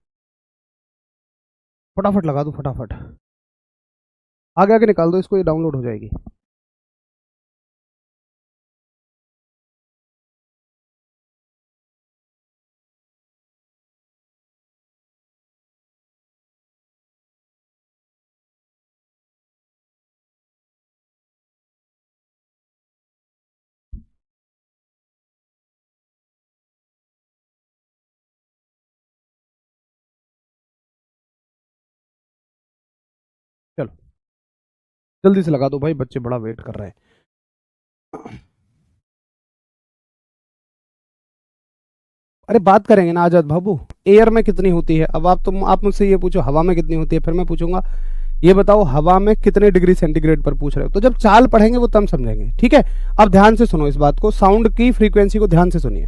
फटाफट लगा दो, फटाफट आगे आगे निकाल दो इसको, ये डाउनलोड हो जाएगी। चलो, जल्दी से लगा दो भाई, बच्चे बड़ा वेट कर रहे हैं। अरे बात करेंगे ना आजाद बाबू, एयर में कितनी होती है। अब आप मुझसे ये पूछो हवा में कितनी होती है, फिर मैं पूछूंगा ये बताओ हवा में कितने डिग्री सेंटीग्रेड पर पूछ रहे हो। तो जब चाल पढ़ेंगे वो तब समझेंगे, ठीक है। अब ध्यान से सुनो इस बात को, साउंड की फ्रीक्वेंसी को ध्यान से सुनिए।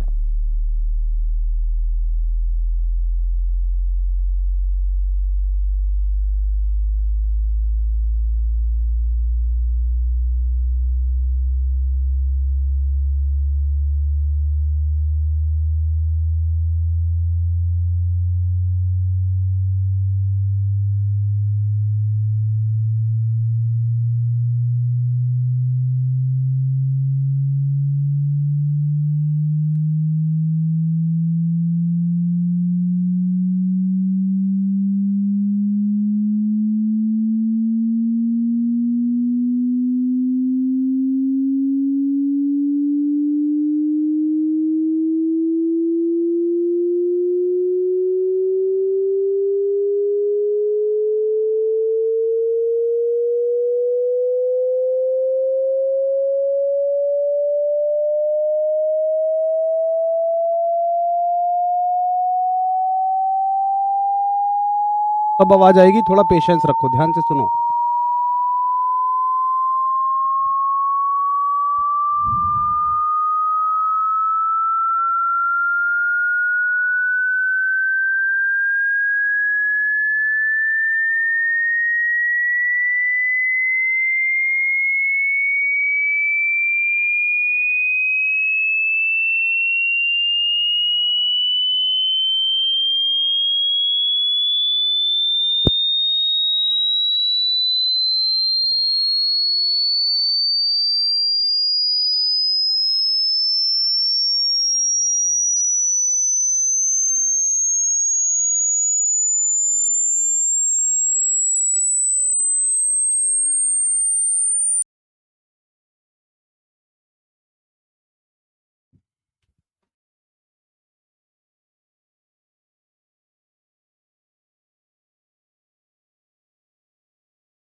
तब आवाज आएगी, थोड़ा पेशेंस रखो, ध्यान से सुनो।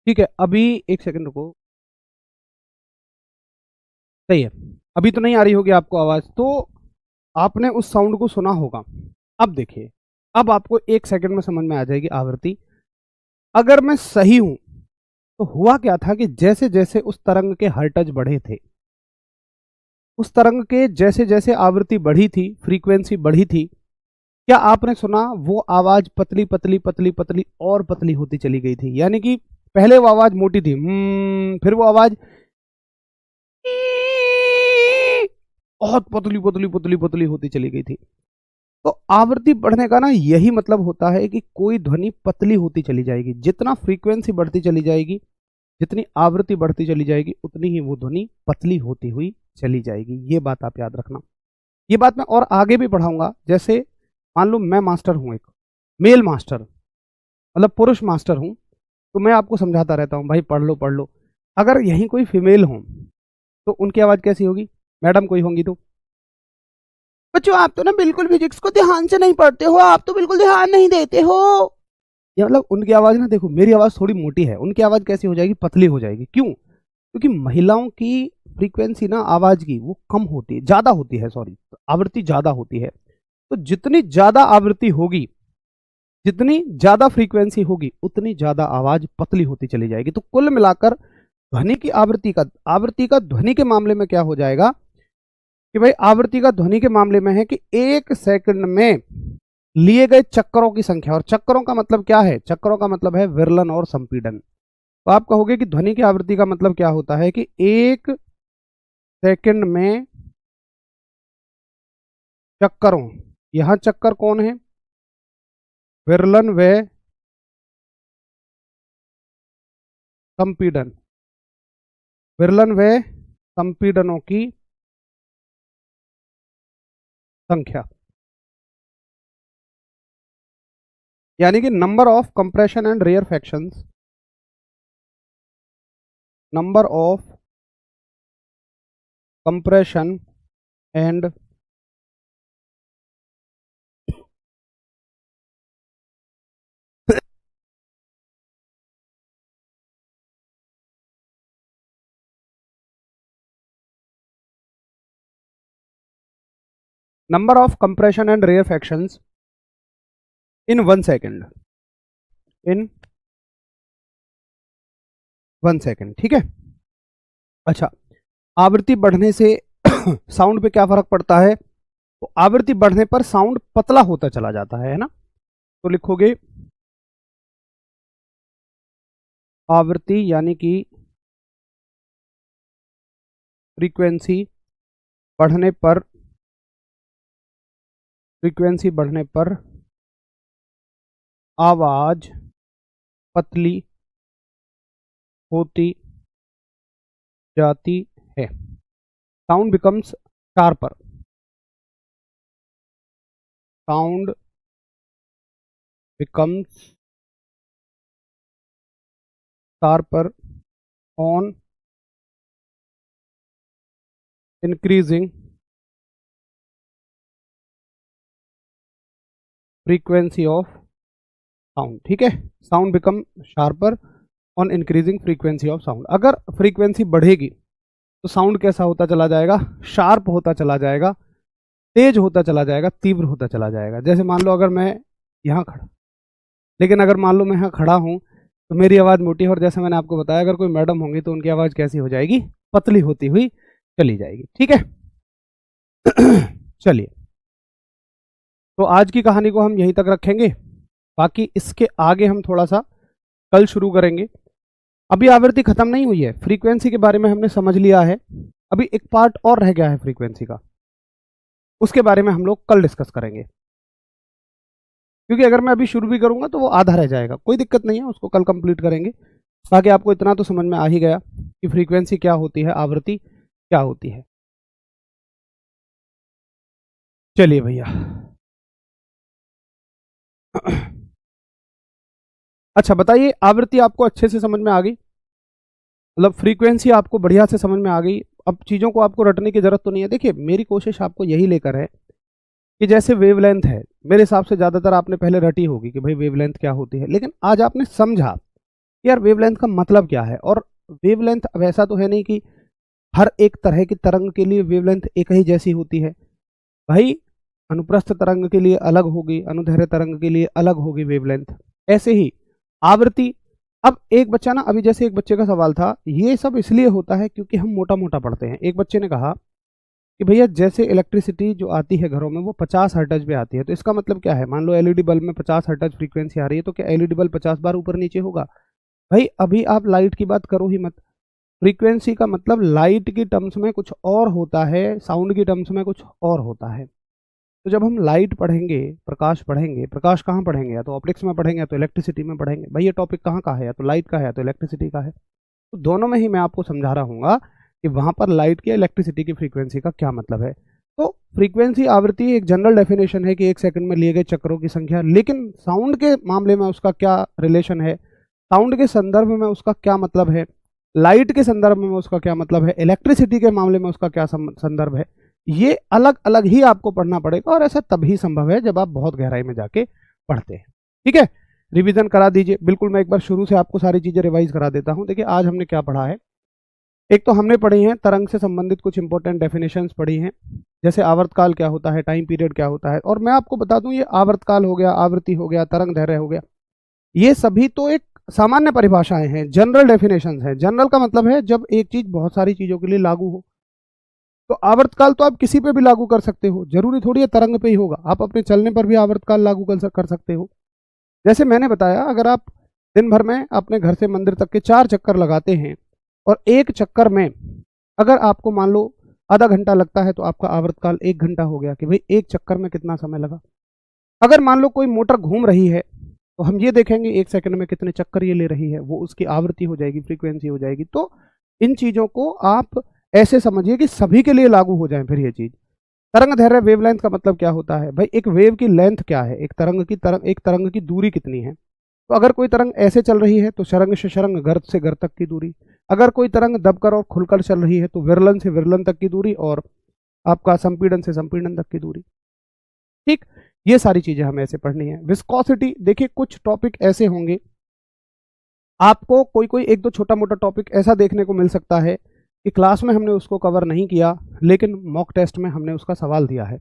ठीक है, अभी एक सेकंड रुको। सही है, अभी तो नहीं आ रही होगी आपको आवाज, तो आपने उस साउंड को सुना होगा। अब देखिए, अब आपको एक सेकंड में समझ में आ जाएगी आवृत्ति। अगर मैं सही हूं तो हुआ क्या था कि जैसे जैसे उस तरंग के हर्टज बढ़े थे, उस तरंग के जैसे जैसे आवृत्ति बढ़ी थी, फ्रीक्वेंसी बढ़ी थी, क्या आपने सुना वो आवाज पतली पतली पतली पतली और पतली होती चली गई थी। यानी कि पहले वो आवाज मोटी थी, फिर वो आवाज बहुत पतली पतली पतली पतली होती चली गई थी। तो आवृत्ति बढ़ने का ना यही मतलब होता है कि कोई ध्वनि पतली होती चली जाएगी। जितना फ्रीक्वेंसी बढ़ती चली जाएगी, जितनी आवृत्ति बढ़ती चली जाएगी, उतनी ही वो ध्वनि पतली होती हुई चली जाएगी। ये बात आप याद रखना। ये बात मैं और आगे भी पढ़ाऊंगा। जैसे मान लो मैं मास्टर हूं, एक मेल मास्टर, मतलब पुरुष मास्टर हूं, तो मैं आपको समझाता रहता हूं भाई पढ़ लो पढ़ लो। अगर यहीं कोई फीमेल हो तो उनकी आवाज कैसी होगी, मैडम कोई होंगी तो, बच्चों आप तो ना बिल्कुल फिजिक्स को ध्यान से नहीं पढ़ते हो, आप तो बिल्कुल ध्यान नहीं देते हो। या मतलब उनकी आवाज ना, देखो मेरी आवाज थोड़ी मोटी है, उनकी आवाज कैसी हो जाएगी, पतली हो जाएगी। क्यों? क्योंकि महिलाओं की फ्रीक्वेंसी ना आवाज की वो कम होती है, ज्यादा होती है, सॉरी, आवृत्ति ज्यादा होती है। तो जितनी ज्यादा आवृत्ति होगी, जितनी ज्यादा फ्रीक्वेंसी होगी, उतनी ज्यादा आवाज पतली होती चली जाएगी। तो कुल मिलाकर ध्वनि की आवृत्ति का ध्वनि के मामले में क्या हो जाएगा कि भाई आवृत्ति का ध्वनि के मामले में है कि एक सेकंड में लिए गए चक्करों की संख्या। और चक्करों का मतलब क्या है, चक्करों का मतलब है विरलन और संपीड़न। तो आप कहोगे कि ध्वनि की आवृत्ति का मतलब क्या होता है कि एक सेकंड में चक्करों, यहां चक्कर कौन है, विरलन व संपीड़न, विरलन व संपीड़नों की संख्या, यानी कि number of compression and rarefactions, number of compression and number of compression and rarefactions in 1 second, in 1 second। ठीक है, अच्छा, आवृत्ति बढ़ने से साउंड पे क्या फर्क पड़ता है, तो आवृत्ति बढ़ने पर साउंड पतला होता चला जाता है ना। तो लिखोगे आवृत्ति यानी कि फ्रीक्वेंसी बढ़ने पर, फ्रीक्वेंसी बढ़ने पर आवाज पतली होती जाती है, sound becomes sharper, sound becomes sharper on increasing frequency of sound. ठीक है, sound become sharper on increasing frequency of sound. अगर फ्रीक्वेंसी बढ़ेगी तो साउंड कैसा होता चला जाएगा, शार्प होता चला जाएगा, तेज होता चला जाएगा, तीव्र होता चला जाएगा। जैसे मान लो अगर मैं यहाँ खड़ा, लेकिन अगर मान लो मैं यहाँ खड़ा हूँ तो मेरी आवाज़ मोटी है, और जैसे मैंने आपको बताया अगर कोई मैडम होंगी तो उनकी आवाज़ कैसी हो जाएगी, पतली होती हुई चली जाएगी। ठीक है चलिए, तो आज की कहानी को हम यहीं तक रखेंगे, बाकी इसके आगे हम थोड़ा सा कल शुरू करेंगे। अभी आवृत्ति खत्म नहीं हुई है, फ्रीक्वेंसी के बारे में हमने समझ लिया है, अभी एक पार्ट और रह गया है फ्रीक्वेंसी का, उसके बारे में हम लोग कल डिस्कस करेंगे, क्योंकि अगर मैं अभी शुरू भी करूंगा तो वो आधा रह जाएगा। कोई दिक्कत नहीं है, उसको कल कंप्लीट करेंगे। बाकी आपको इतना तो समझ में आ ही गया कि फ्रीक्वेंसी क्या होती है, आवृत्ति क्या होती है। चलिए भैया अच्छा बताइए, आवृत्ति आपको अच्छे से समझ में आ गई, मतलब फ्रीक्वेंसी आपको बढ़िया से समझ में आ गई। अब चीज़ों को आपको रटने की जरूरत तो नहीं है। देखिए मेरी कोशिश आपको यही लेकर है कि जैसे वेवलेंथ है, मेरे हिसाब से ज़्यादातर आपने पहले रटी होगी कि भाई वेवलेंथ क्या होती है, लेकिन आज आपने समझा कि यार वेवलेंथ का मतलब क्या है। और वेवलेंथ अब ऐसा तो है नहीं कि हर एक तरह की तरंग के लिए वेवलेंथ एक ही जैसी होती है भाई। अनुप्रस्थ तरंग के लिए अलग होगी, अनुदैर्ध्य तरंग के लिए अलग होगी वेवलेंथ। ऐसे ही आवृत्ति। अब एक बच्चा ना, अभी जैसे एक बच्चे का सवाल था, ये सब इसलिए होता है क्योंकि हम मोटा मोटा पढ़ते हैं। एक बच्चे ने कहा कि भैया जैसे इलेक्ट्रिसिटी जो आती है घरों में वो 50 हर्ट्ज पे आती है, तो इसका मतलब क्या है? मान लो एलईडी बल्ब में 50 हर्ट्ज फ्रीक्वेंसी आ रही है, तो क्या एलईडी बल्ब 50 बार ऊपर नीचे होगा? भाई अभी आप लाइट की बात करो ही मत। फ्रीक्वेंसी का मतलब लाइट की टर्म्स में कुछ और होता है, साउंड की टर्म्स में कुछ और होता है। तो जब हम लाइट पढ़ेंगे, प्रकाश पढ़ेंगे, प्रकाश कहाँ पढ़ेंगे? या तो ऑप्टिक्स में पढ़ेंगे या तो इलेक्ट्रिसिटी में पढ़ेंगे। भाई ये टॉपिक कहाँ का है? या तो लाइट का है या तो इलेक्ट्रिसिटी का है। तो दोनों में ही मैं आपको समझा रहा हूँ कि वहाँ पर लाइट की या इलेक्ट्रिसिटी की फ्रीक्वेंसी का क्या मतलब है। तो फ्रीक्वेंसी आवृत्ति एक जनरल डेफिनेशन है कि एक सेकंड में लिए गए चक्रों की संख्या, लेकिन साउंड के मामले में उसका क्या रिलेशन है, साउंड के संदर्भ में उसका क्या मतलब है, लाइट के संदर्भ में उसका क्या मतलब है, इलेक्ट्रिसिटी के मामले में उसका क्या संदर्भ है, ये अलग अलग ही आपको पढ़ना पड़ेगा। और ऐसा तभी संभव है जब आप बहुत गहराई में जाके पढ़ते हैं। ठीक है, रिवीजन करा दीजिए। बिल्कुल मैं एक बार शुरू से आपको सारी चीजें रिवाइज करा देता हूं। देखिए आज हमने क्या पढ़ा है। एक तो हमने पढ़ी है तरंग से संबंधित कुछ इंपॉर्टेंट डेफिनेशंस पढ़ी हैं, जैसे आवर्तकाल क्या होता है, टाइम पीरियड क्या होता है। और मैं आपको बता दूं, ये आवर्तकाल हो गया, आवृत्ति हो गया, तरंग दैर्ध्य हो गया, ये सभी तो एक सामान्य परिभाषाएं हैं, जनरल डेफिनेशंस हैं। जनरल का मतलब है जब एक चीज बहुत सारी चीजों के लिए लागू हो। तो आवर्तकाल तो आप किसी पे भी लागू कर सकते हो, जरूरी थोड़ी है तरंग पे ही होगा। आप अपने चलने पर भी आवर्तकाल लागू कर सकते हो। जैसे मैंने बताया, अगर आप दिन भर में अपने घर से मंदिर तक के 4 चक्कर लगाते हैं और एक चक्कर में अगर आपको मान लो आधा घंटा लगता है, तो आपका आवर्तकाल 1 घंटा हो गया कि भाई एक चक्कर में कितना समय लगा। अगर मान लो कोई मोटर घूम रही है, तो हम ये देखेंगे 1 सेकंड में कितने चक्कर ये ले रही है, वो उसकी आवृत्ति हो जाएगी, फ्रीक्वेंसी हो जाएगी। तो इन चीजों को आप ऐसे समझिए कि सभी के लिए लागू हो जाए। फिर ये चीज तरंग दैर्ध्य, वेवलेंथ का मतलब क्या होता है? भाई एक वेव की लेंथ क्या है, एक तरंग की दूरी कितनी है। तो अगर कोई तरंग ऐसे चल रही है तो शरंग से शरंग, गर्त से गर्त तक की दूरी। अगर कोई तरंग दबकर और खुलकर चल रही है तो विरलन से विरलन तक की दूरी, और आपका संपीड़न से संपीड़न तक की दूरी। ठीक, ये सारी चीजें हमें ऐसे पढ़नी है। विस्कोसिटी, देखिए कुछ टॉपिक ऐसे होंगे आपको, कोई एक दो छोटा मोटा टॉपिक ऐसा देखने को मिल सकता है कि क्लास में हमने उसको कवर नहीं किया, लेकिन मॉक टेस्ट में हमने उसका सवाल दिया है।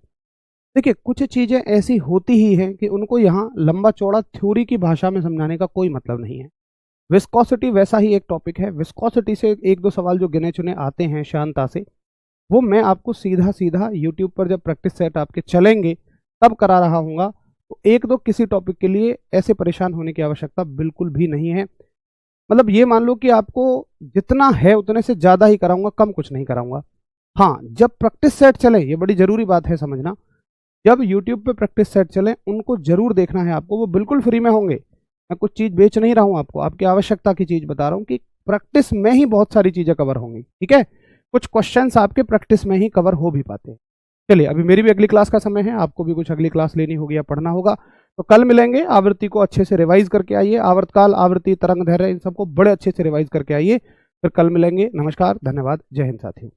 देखिए कुछ चीज़ें ऐसी होती ही हैं कि उनको यहाँ लंबा चौड़ा थ्योरी की भाषा में समझाने का कोई मतलब नहीं है। विस्कोसिटी वैसा ही एक टॉपिक है। विस्कोसिटी से एक दो सवाल जो गिने चुने आते हैं शांता से, वो मैं आपको सीधा सीधा यूट्यूब पर जब प्रैक्टिस सेट आपके चलेंगे तब करा रहा हूँगा। तो एक दो किसी टॉपिक के लिए ऐसे परेशान होने की आवश्यकता बिल्कुल भी नहीं है। मतलब ये मान लो कि आपको जितना है उतने से ज़्यादा ही कराऊंगा, कम कुछ नहीं कराऊंगा। हाँ, जब प्रैक्टिस सेट चले, ये बड़ी ज़रूरी बात है समझना, जब YouTube पे प्रैक्टिस सेट चले उनको जरूर देखना है आपको। वो बिल्कुल फ्री में होंगे, मैं कुछ चीज़ बेच नहीं रहा हूँ आपको, आपकी आवश्यकता की चीज़ बता रहा हूँ कि प्रैक्टिस में ही बहुत सारी चीज़ें कवर होंगी। ठीक है, कुछ क्वेश्चंस आपके प्रैक्टिस में ही कवर हो भी पाते हैं। चलिए, अभी मेरी भी अगली क्लास का समय है, आपको भी कुछ अगली क्लास लेनी होगी या पढ़ना होगा। तो कल मिलेंगे। आवृत्ति को अच्छे से रिवाइज करके आइए, आवर्तकाल, आवृत्ति, तरंग दैर्ध्य, इन सबको बड़े अच्छे से रिवाइज करके आइए। फिर कल मिलेंगे। नमस्कार, धन्यवाद, जय हिंद साथियों।